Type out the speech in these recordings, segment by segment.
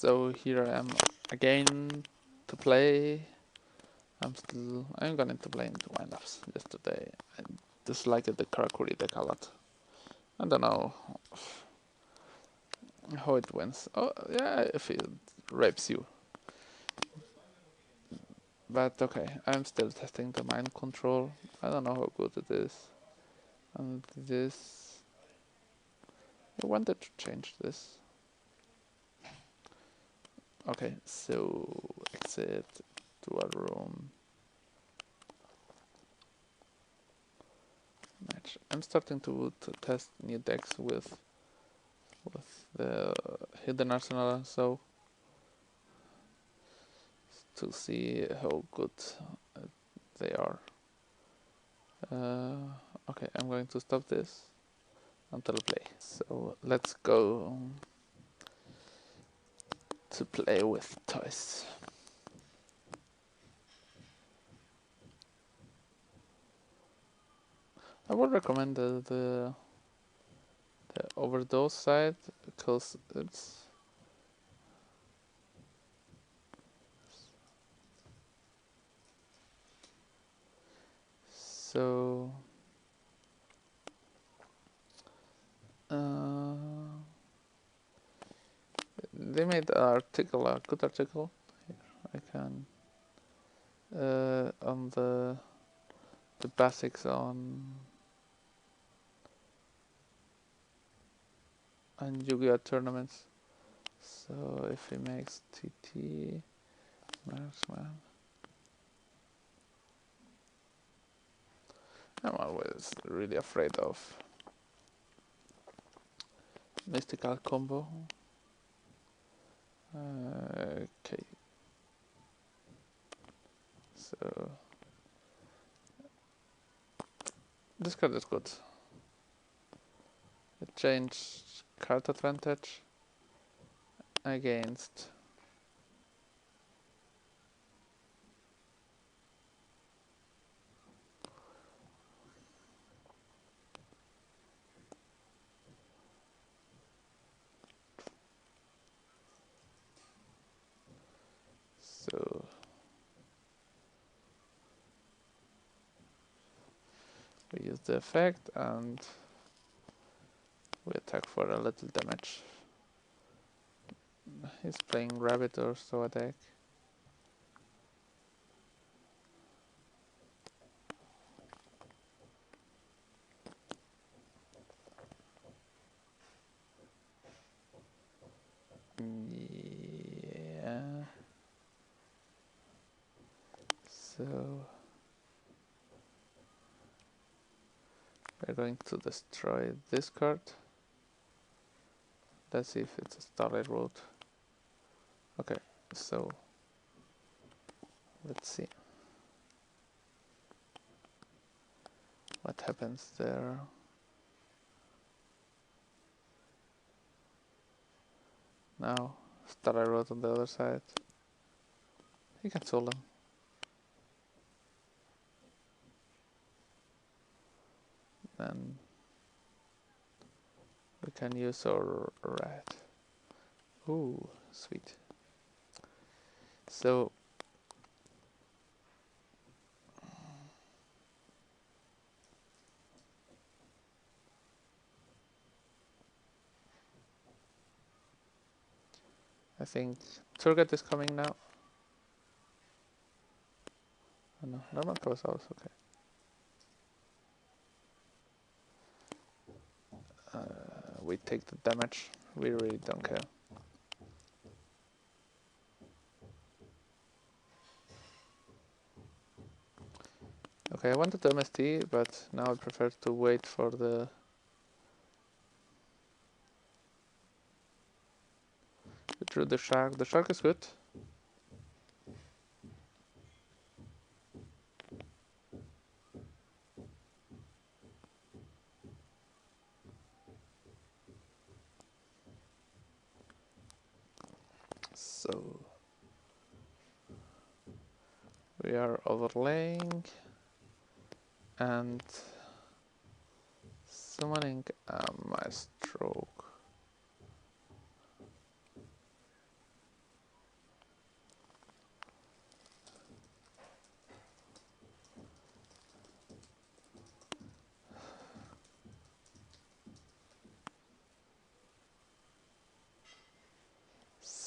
So here I am again to play. I'm going to play into windups yesterday. I disliked the Karakuri deck a lot. I don't know how it wins. Oh yeah, if it rapes you. But okay, I'm still testing the mind control. I don't know how good it is. And this, I wanted to change this. Okay, so exit Duel room. Match. I'm starting to test new decks with the hidden arsenal, so to see how good they are. Okay, I'm going to stop this until play. So let's go to play with toys. I would recommend the overdose side because it's so they made an article, a good article. Here I can on the basics on Yu-Gi-Oh tournaments. So if he makes TT marksman, I'm always really afraid of mystical combo. Okay, so this card is good. It changed card advantage against so we use the effect and we attack for a little damage. He's playing rabbit or so attack. Yeah. So we're going to destroy this card. Let's see if it's a Starlight Road. Okay, so let's see what happens there. Now Starlight Road on the other side. He can soul him. Then we can use our red. Ooh, sweet. So I think Turget is coming now. Oh no, normal goes out, okay. We take the damage, we really don't care. Okay, I wanted the MST, but now I prefer to wait for the... We drew the shark. The shark is good. So we are overlaying and summoning a Maestro.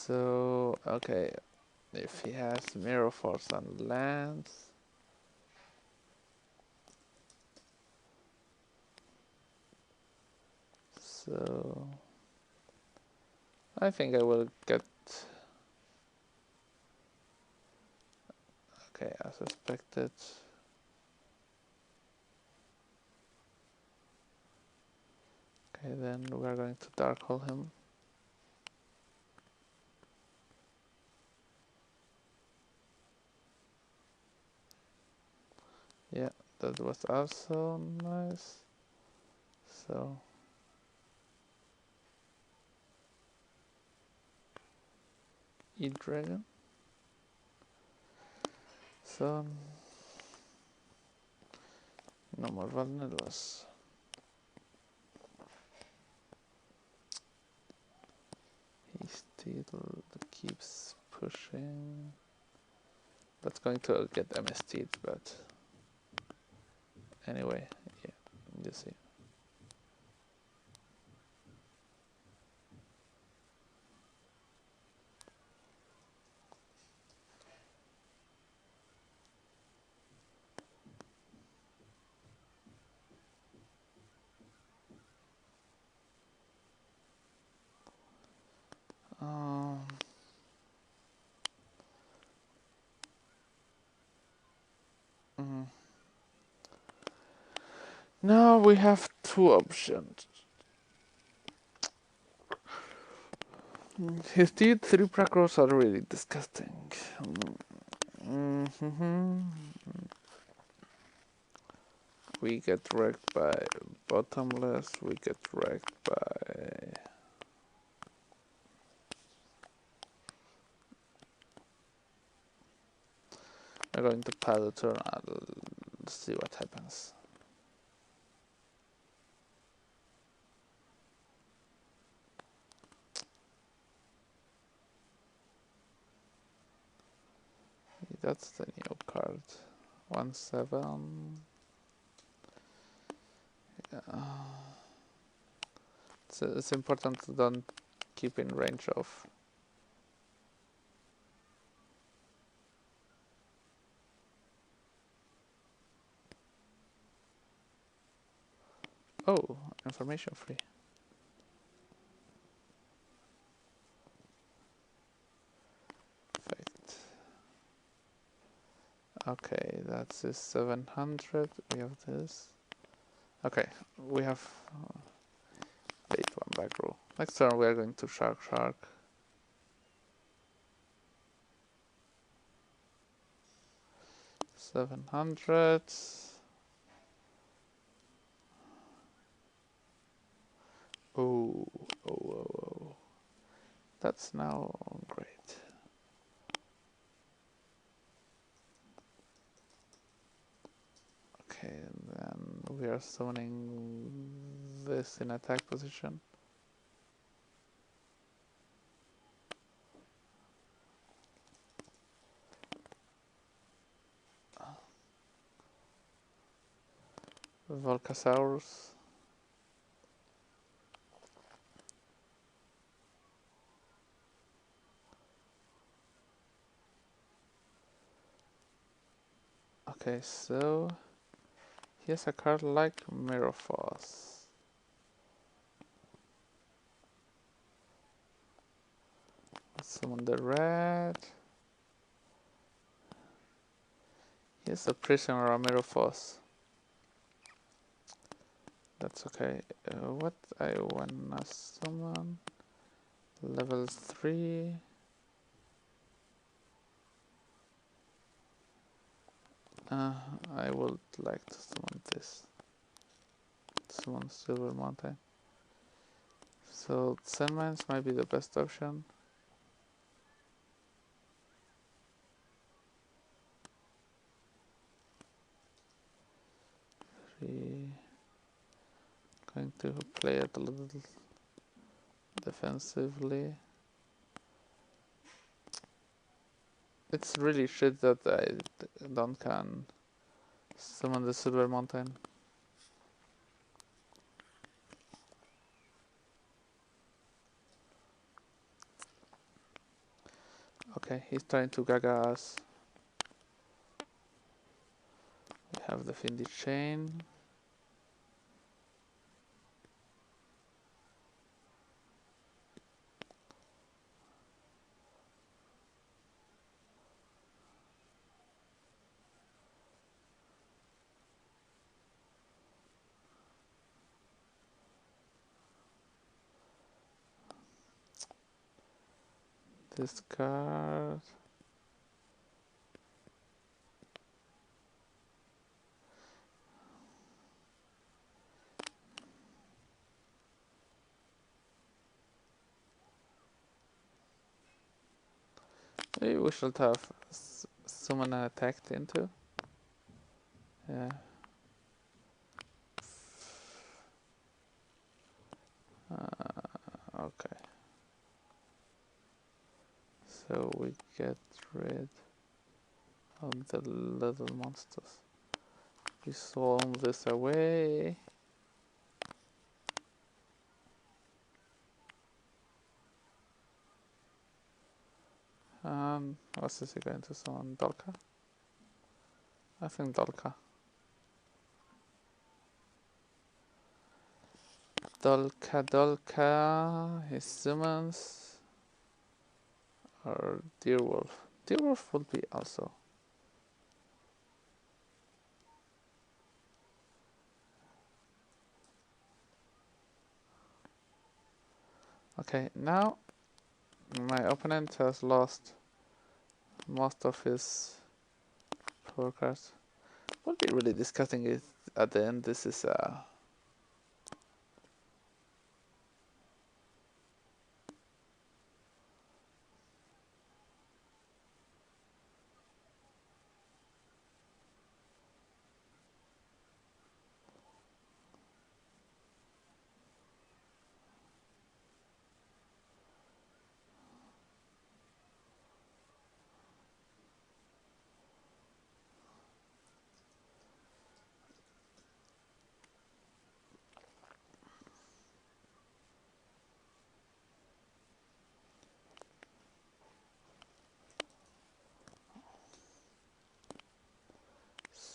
So, okay, if he has Mirror Force on lands, so I think I will get. Okay, as expected. Okay, then we're going to Dark Hole him. Yeah, that was also nice. So E-Dragon. So no more vanillas. He still keeps pushing. That's going to get MST'd, but anyway, yeah, you see. Um, mm. Now we have two options. His D3 Prakros are really disgusting. We get wrecked by Bottomless, we get wrecked by... I'm going to pad a turn, I'll see what happens. That's the new card. 1/7. Yeah. It's important to don't keep in range of. Oh, information free. Perfect. Okay, that's 700. We have this. Okay, we have bait one back row. Next turn we are going to Shark. 700. Oh. That's now great. Okay, and then we are summoning this in attack position. Volcasaurus. Okay, so he has a card like Mirror Force. Let's summon the red. He has a Prisoner or a Mirror Force. That's okay. What I wanna summon? Level 3. I would like to summon this. Summon Silver Mountain. So Sandmines might be the best option. Going to play it a little defensively. It's really shit that I can summon the Silver Mountain. Okay, he's trying to gaga us. We have the Findy chain. This card. Maybe we should have someone attacked into. Yeah. Okay. So we get rid of the little monsters. We swarm this away. What's this going to summon? Dolka? I think Dolka. Dolka, his summons, or Deerwolf. Deerwolf would be also. Okay, now my opponent has lost most of his power cards. Would be really disgusting if at the end this is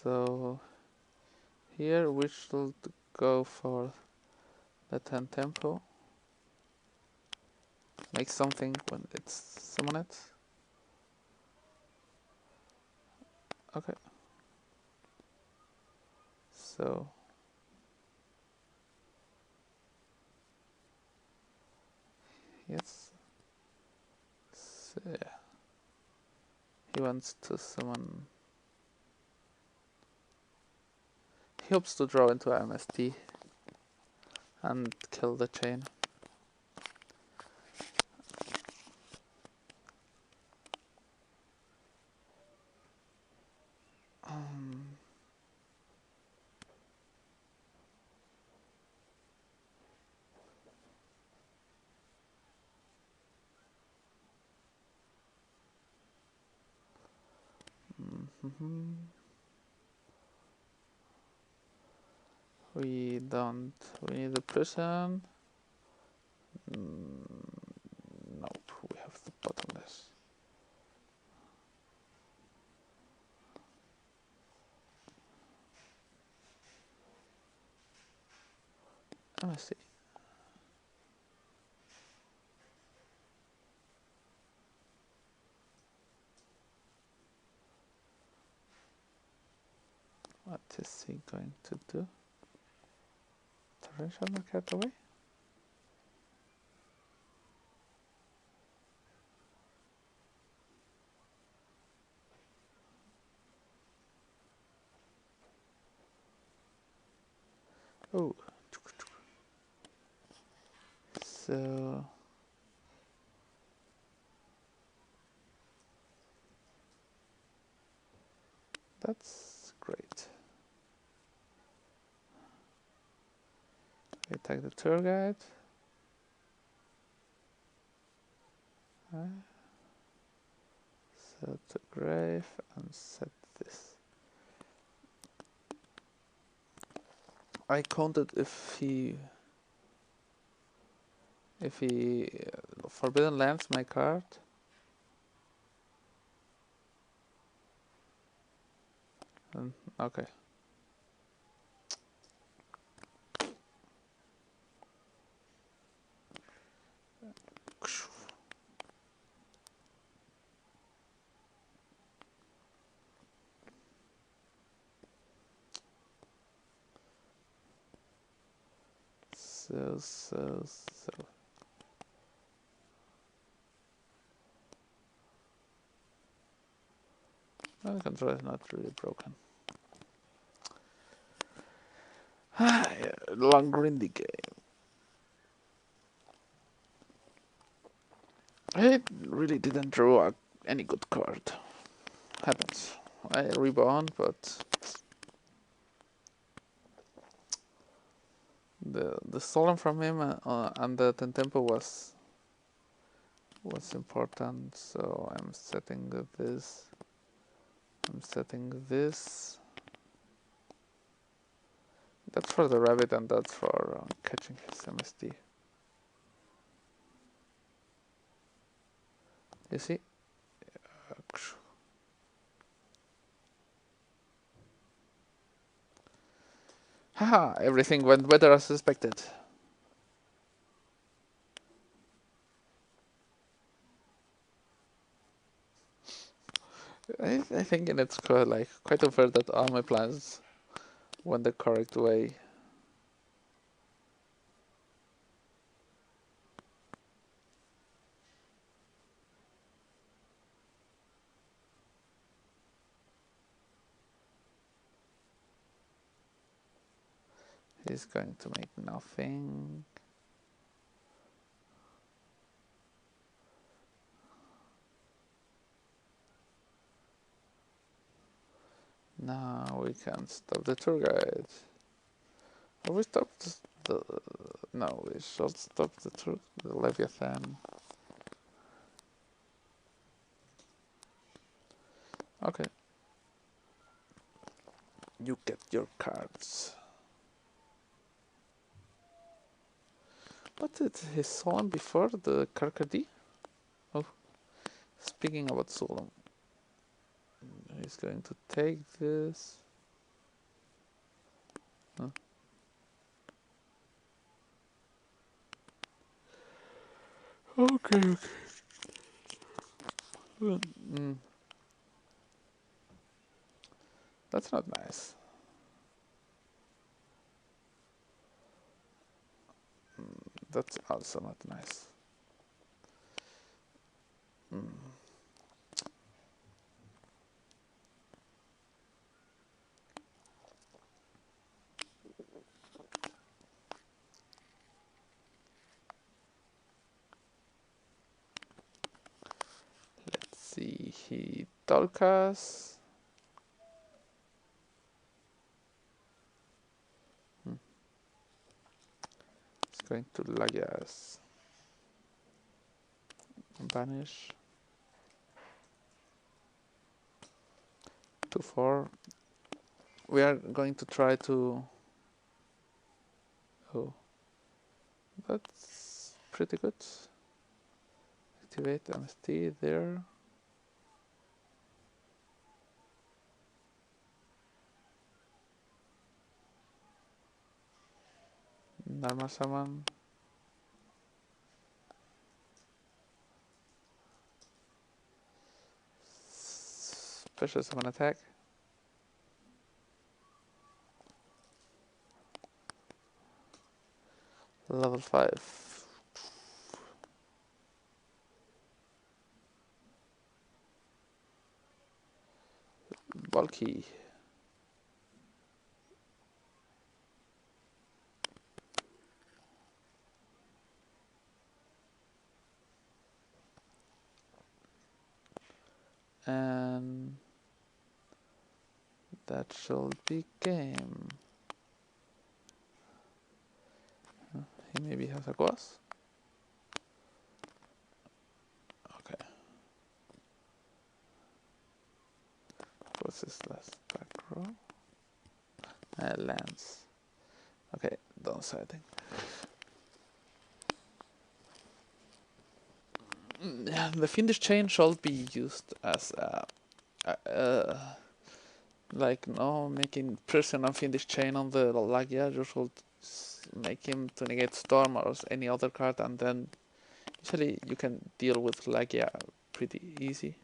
so here we should go for the 10 tempo. Make something when it's summoned. Okay. So yes. So, yeah. He wants to summon. He hopes to draw into MST and kill the chain. We don't. We need a person. Nope. We have the bottomless. Let me see. What is he going to do? Torrential card away? Oh. So that's great. We take the tour guide. Set the grave and set this. I counted if he Forbidden Lands my card. Okay. So. Well, the controller is not really broken. Yeah, long grindy game. I really didn't draw any good card. Happens. I rebound, but the stolen from him and the tempo was important. So I'm setting this. I'm setting this. That's for the rabbit, and that's for catching his MST. You see? Haha! Everything went better as suspected. I think it's quite unfair that all my plans went the correct way. He's going to make nothing. Now we can stop the tour guide. Or we stopped the... No, we should stop the Leviathan. Okay. You get your cards. What did he Solemn before the Karkadi? Oh, speaking about Solemn. He's going to take this. Huh? Okay. Mm. That's not nice. That's also not nice. Let's see. He Tolkas. He's going to Lagias. Banish. 2-4. We are going to try to... Oh. That's pretty good. Activate MST there. Normal summon. Special summon attack. Level 5. Bulky. And that should be game. He maybe has a Gosus. Okay. What's his last back row? Lands. Okay, downsiding. The Fiendish Chain should be used as a Like no making person unfinished chain on the Lagia, you should make him to negate Storm or any other card, and then usually you can deal with Lagia pretty easy.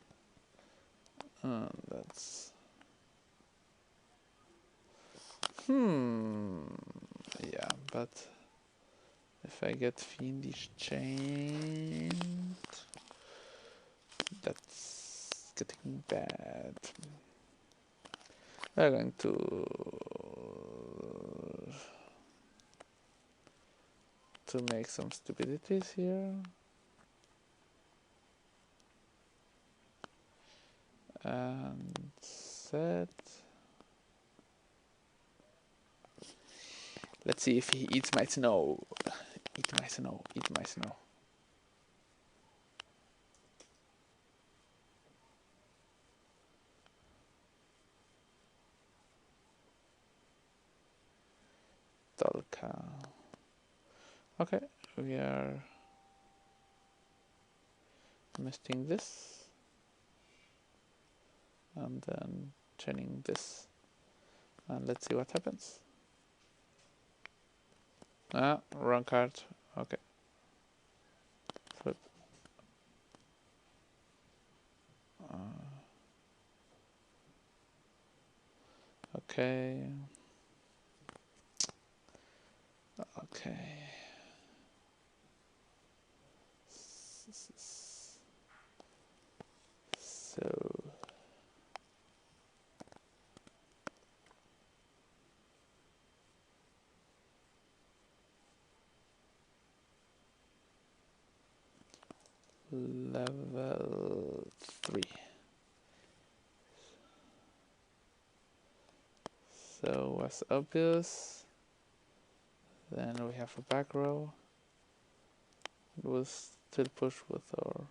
That's yeah, but if I get fiendish chain, that's getting bad. We're going to make some stupidities here. And set. Let's see if he eats my snow. Eat my snow, eat my snow. Dolka. Okay, we are misting this. And then chaining this. And let's see what happens. Ah, wrong card. Okay. Flip. Okay. Okay. So level 3. So was obvious. Then we have a back row. It was still push with our.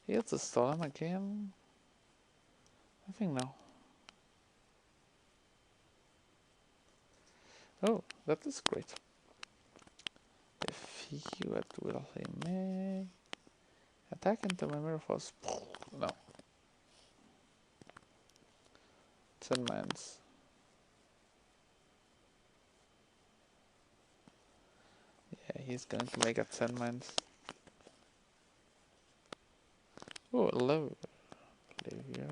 He has a storm again. I think no. Oh, that is great. If he what will he make? Attack into my mirror force. No. 10 mines. Yeah, he's going to make a 10 mines. Oh, 11. Olivier.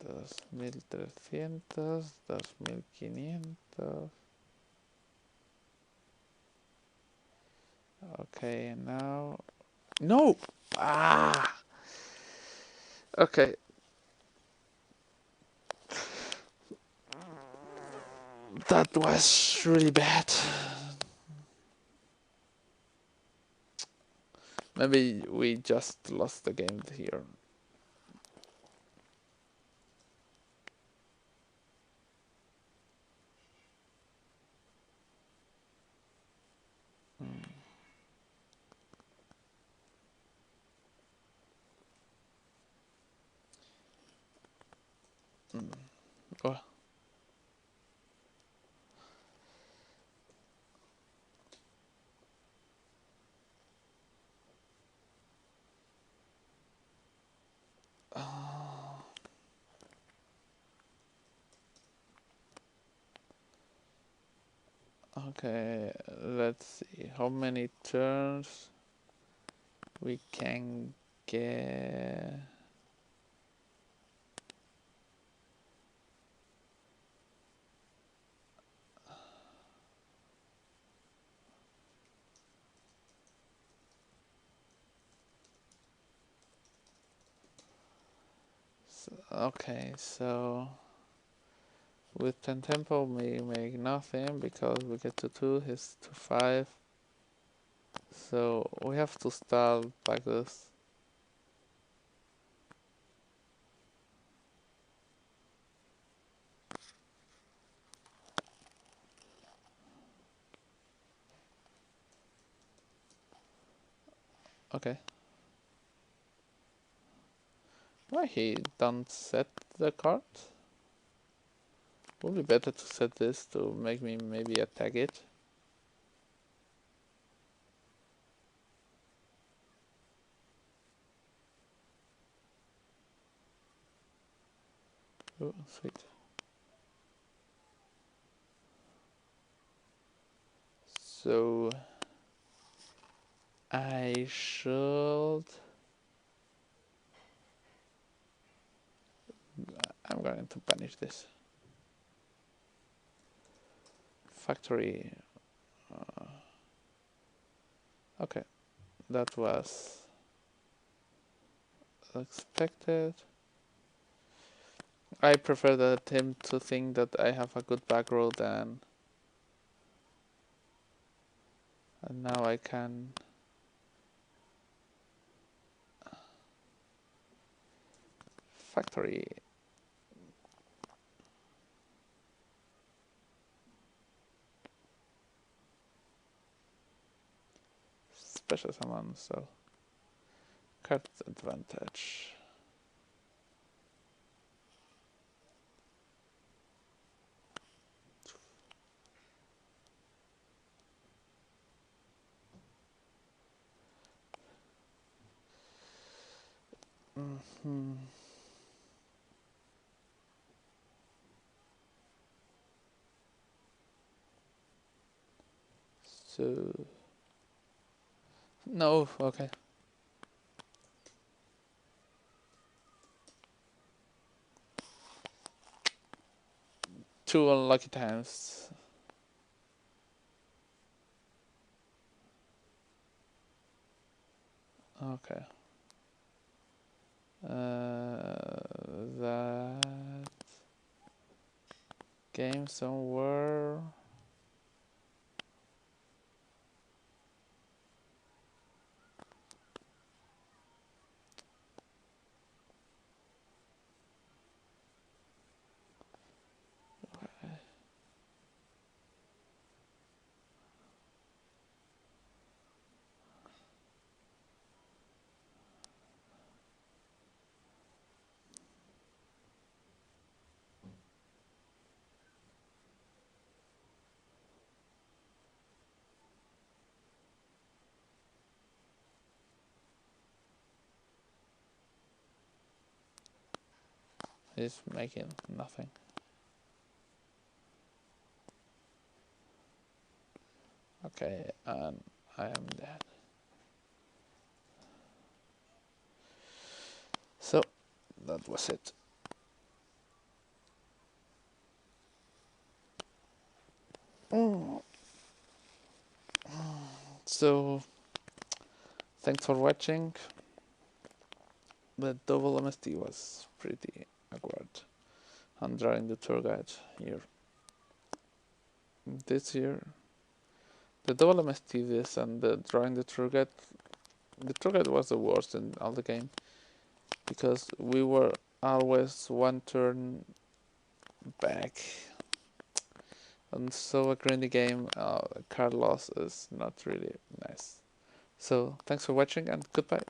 2300, 2500. Okay, now. No! Ah! Okay. That was really bad. Maybe we just lost the game here. Oh. Okay, let's see how many turns we can get. Okay, so with 10 tempo we make nothing because we get to 2, he's to 5. So we have to start like this. Okay. Why he don't set the card? Would be better to set this to make me maybe attack it. Oh, sweet. So I should. I'm going to banish this factory. Okay, that was expected. I prefer him to think that I have a good back row than. And now I can. Factory. Special summon, so. Card advantage. So. No, okay. 2 unlucky times. Okay. That game somewhere. He's making nothing. Okay, and I am dead. So, that was it. So, thanks for watching. The double MST was pretty awkward. I'm drawing the tour guide here. This year, the double MST this and the drawing the tour guide. The tour guide was the worst in all the game because we were always one turn back. And so a grindy game, card loss is not really nice. So thanks for watching and goodbye.